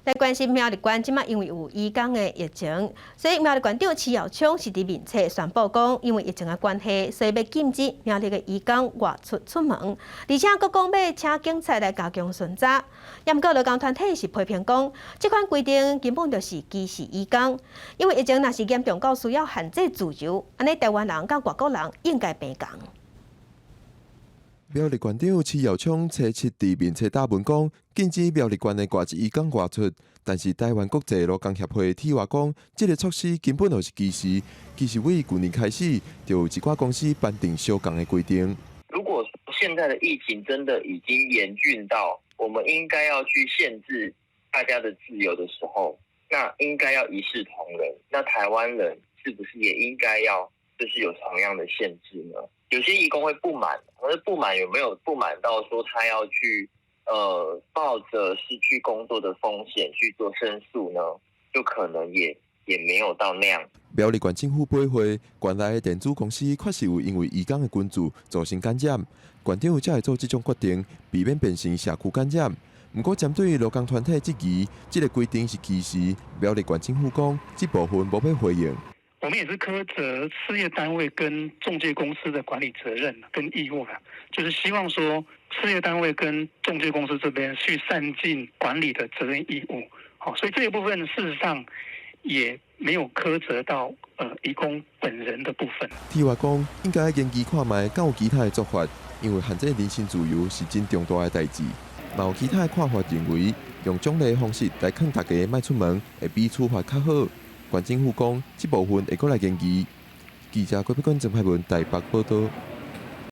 来关心苗栗县即马因为有移工的疫情，所以苗栗县长徐耀昌是伫面册宣布讲，因为疫情的关系，所以要禁止苗栗的移工外出门，而且佫讲要请警察来加强巡查。也毋过劳工团体是批评讲，这款规定根本就是歧视移工，因为疫情若是严重到需要限制自由，安尼台湾人甲外国人应该平共。苗栗县长徐耀昌初七伫面册答问讲，禁止苗栗县的外籍移工外出，但是台湾国际劳工协会铁话讲，这个措施根本就是歧视。其实为去年开始，就有一寡公司颁定相同的规定。如果现在的疫情真的已经严峻到我们应该要去限制大家的自由的时候，那应该要一视同仁。那台湾人是不是也应该要就是有同样的限制呢？有些移工会不满，可是不满有没有不满到说他要去抱着失去工作的风险去做申诉呢？就可能也没有到那样。苗栗县政府批会，县内的电子公司确实有因为移工的群聚造成感染，县长才会做这种决定，避免变成社区感染。不过，针对劳工团体质疑，这个规定是歧视，苗栗县政府讲，这部分无要回应。我们也是苛责事业单位跟仲介公司的管理责任跟义务啦，就是希望说事业单位跟仲介公司这边去善尽管理的责任义务。好，所以这一部分事实上也没有苛责到移工本人的部分。铁话讲，应该研究看卖，敢有其他的做法，因为限制人身自由是真重大的代志。嘛有其他的看法认为，用奖励的方式来劝大家莫出门，会比处罚较好。县政府讲，这部分会过来研究。记者郭碧君、郑派文台北报道。